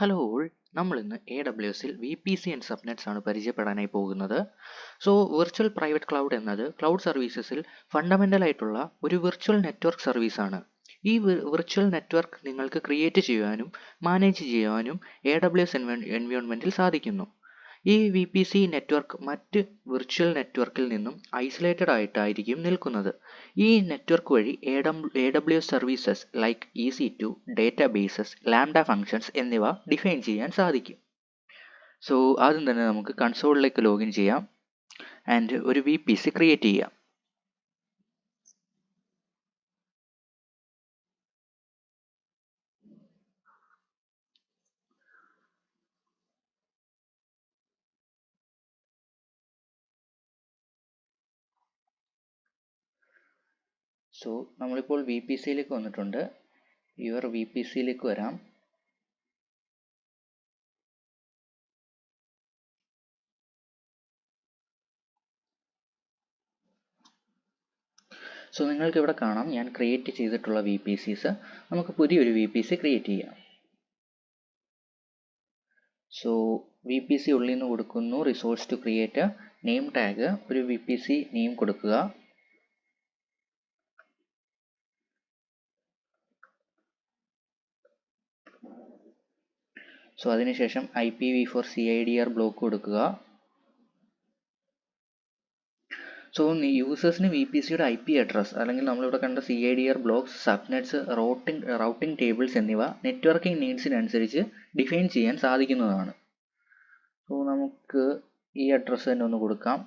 Hello all, നമ്മൾ ഇന്ന് AWSൽ VPC and സബ്നെറ്റ്സ് ആണ് പരിചയപ്പെടാനായി പോകുന്നത്. സോ വിർച്വൽ പ്രൈവറ്റ് ക്ലൗഡ് എന്നത് ക്ലൗഡ് സർവീസസിൽ ഫണ്ടമെൻ്റൽ ആയിട്ടുള്ള ഒരു വിർച്വൽ നെറ്റ്വർക്ക് സർവീസാണ്. ഈ വിർച്വൽ നെറ്റ്വർക്ക് നിങ്ങൾക്ക് ക്രിയേറ്റ് ചെയ്യുവാനും മാനേജ് ചെയ്യുവാനും AWS എൻവയോൺമെൻറ്റിൽ സാധിക്കുന്നു. ഈ VPC നെറ്റ്വർക്ക് മറ്റ് വിർച്വൽ നെറ്റ്വർക്കിൽ നിന്നും ഐസൊലേറ്റഡ് ആയിട്ടായിരിക്കും നിൽക്കുന്നത്. ഈ നെറ്റ്വർക്ക് വഴി AWS services like EC2, databases, lambda functions എന്നിവ ഡിഫൈൻ ചെയ്യാൻ സാധിക്കും. സോ ആദ്യം തന്നെ നമുക്ക് കൺസോളിലേക്ക് ലോഗിൻ ചെയ്യാം ആൻഡ് ഒരു VPC ക്രിയേറ്റ് ചെയ്യാം. സോ നമ്മളിപ്പോൾ VPCയിലേക്ക് വന്നിട്ടുണ്ട്. യുവർ VPCയിലേക്ക് വരാം. സോ നിങ്ങൾക്ക് ഇവിടെ കാണാം ഞാൻ ക്രിയേറ്റ് ചെയ്തിട്ടുള്ള VPCs. നമുക്ക് പുതിയൊരു VPC ക്രിയേറ്റ് ചെയ്യാം. സോ VPC ഉള്ളിൽ നിന്ന് കൊടുക്കുന്നു resource to create name tag, ഒരു VPC നെയിം കൊടുക്കുക. സോ അതിനുശേഷം IPv4 CIDR ബ്ലോക്ക് കൊടുക്കുക. സോ യൂസേഴ്സിന് VPCയുടെ IP അഡ്രസ് അല്ലെങ്കിൽ നമ്മളിവിടെ കണ്ട CIDR blocks, subnets, routing tables എന്നിവ നെറ്റ്വർക്കിംഗ് നീഡ്സിനനുസരിച്ച് ഡിഫൈൻ ചെയ്യാൻ സാധിക്കുന്നതാണ്. സോ നമുക്ക് ഈ അഡ്രസ്സ് തന്നെ ഒന്ന് കൊടുക്കാം.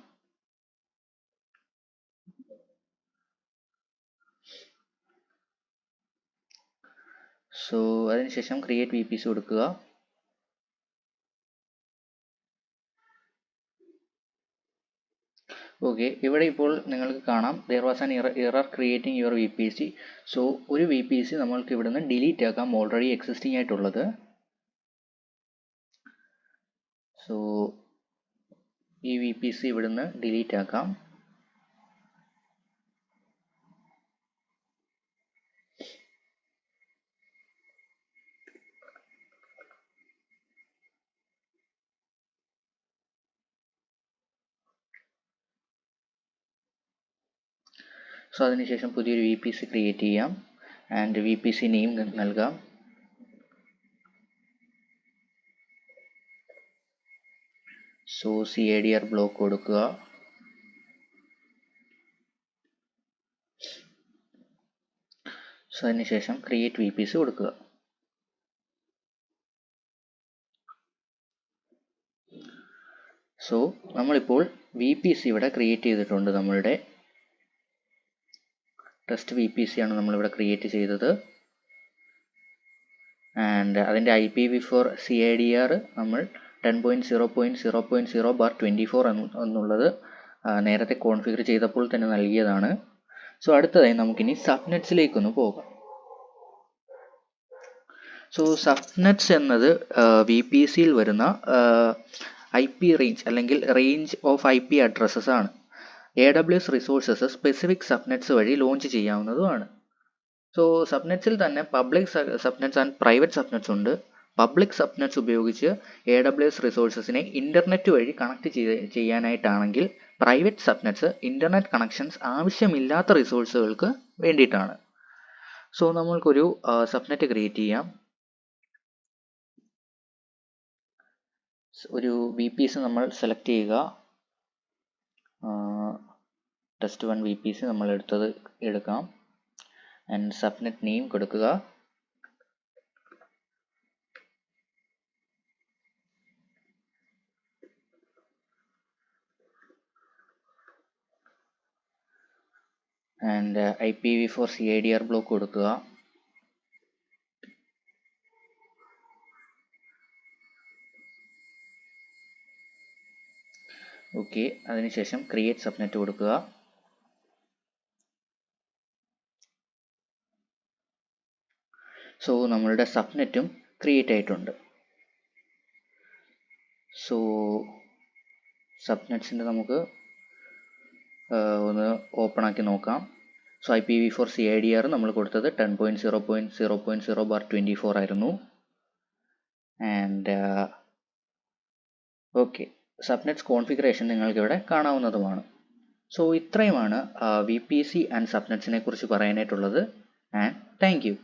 സോ അതിനുശേഷം ക്രിയേറ്റ് VPC കൊടുക്കുക. ഓക്കെ, ഇവിടെ ഇപ്പോൾ നിങ്ങൾക്ക് കാണാം there was an error creating your VPC. So ഒരു VPC നമ്മൾക്ക് ഇവിടുന്ന് ഡിലീറ്റ് ആക്കാം, ഓൾറെഡി എക്സിസ്റ്റിംഗ് ആയിട്ടുള്ളത്. സോ ഈ VPC ഇവിടുന്ന് ഡിലീറ്റ് ആക്കാം. സോ അതിനുശേഷം പുതിയൊരു VPC ക്രിയേറ്റ് ചെയ്യാം ആൻഡ് VPC നെയിം നൽകാം. സോ CIDR ബ്ലോക്ക് കൊടുക്കുക. സോ അതിനുശേഷം ക്രിയേറ്റ് VPC കൊടുക്കുക. സോ നമ്മളിപ്പോൾ VPC ഇവിടെ ക്രിയേറ്റ് ചെയ്തിട്ടുണ്ട്. നമ്മളുടെ ടെസ്റ്റ് VPC ആണ് നമ്മളിവിടെ ക്രിയേറ്റ് ചെയ്തത്. ആൻഡ് അതിൻ്റെ IPv4 CIDR നമ്മൾ 10.0.0.0/24 എന്നുള്ളത് നേരത്തെ കോൺഫിഗർ ചെയ്തപ്പോൾ തന്നെ നൽകിയതാണ്. സോ അടുത്തതായി നമുക്കിനി സബ്നെറ്റ്സിലേക്കൊന്ന് പോകാം. സോ സബ്നെറ്റ്സ് എന്നത് VPCയിൽ വരുന്ന IP റേഞ്ച് അല്ലെങ്കിൽ റേഞ്ച് ഓഫ് IP അഡ്രസ്സസ് ആണ്. AWS റിസോഴ്സസ് സ്പെസിഫിക് സബ്നെറ്റ്സ് വഴി ലോഞ്ച് ചെയ്യാവുന്നതുമാണ്. സോ സബ്നെറ്റ്സിൽ തന്നെ പബ്ലിക് സബ്നെറ്റ്സ് ആൻഡ് പ്രൈവറ്റ് സബ്നെറ്റ്സ് ഉണ്ട്. പബ്ലിക് സബ്നെറ്റ്സ് ഉപയോഗിച്ച് AWS റിസോഴ്സസിനെ ഇൻ്റർനെറ്റ് വഴി കണക്ട് ചെയ്യാനായിട്ടാണെങ്കിൽ പ്രൈവറ്റ് സബ്നെറ്റ്സ് ഇൻ്റർനെറ്റ് കണക്ഷൻസ് ആവശ്യമില്ലാത്ത റിസോഴ്സുകൾക്ക് വേണ്ടിയിട്ടാണ്. സോ നമ്മൾക്കൊരു സബ്നെറ്റ് ക്രിയേറ്റ് ചെയ്യാം. ഒരു VPC നമ്മൾ സെലക്ട് ചെയ്യുക. test1 VPC നമ്മൾ എടുക്കാം ആൻഡ് സബ്നെറ്റ് നെയിം കൊടുക്കുക. ആൻഡ് IPv4 CIDR ബ്ലോക്ക് കൊടുക്കുക. ഓക്കെ, അതിനുശേഷം ക്രിയേറ്റ് സബ്നെറ്റ് കൊടുക്കുക. സോ നമ്മളുടെ സബ്നെറ്റും ക്രിയേറ്റ് ആയിട്ടുണ്ട്. സോ സബ്നെറ്റ്സിൻ്റെ നമുക്ക് ഒന്ന് ഓപ്പൺ ആക്കി നോക്കാം. സോ IPv4 CIDR നമ്മൾ കൊടുത്തത് 10.0.0.0/24 ആയിരുന്നു. ആൻഡ് ഓക്കെ, സബ്നെറ്റ്സ് കോൺഫിഗറേഷൻ നിങ്ങൾക്കിവിടെ കാണാവുന്നതുമാണ്. സോ ഇത്രയുമാണ് VPC ആൻഡ് സബ്നെറ്റ്സിനെ കുറിച്ച് പറയാനായിട്ടുള്ളത്. And thank U.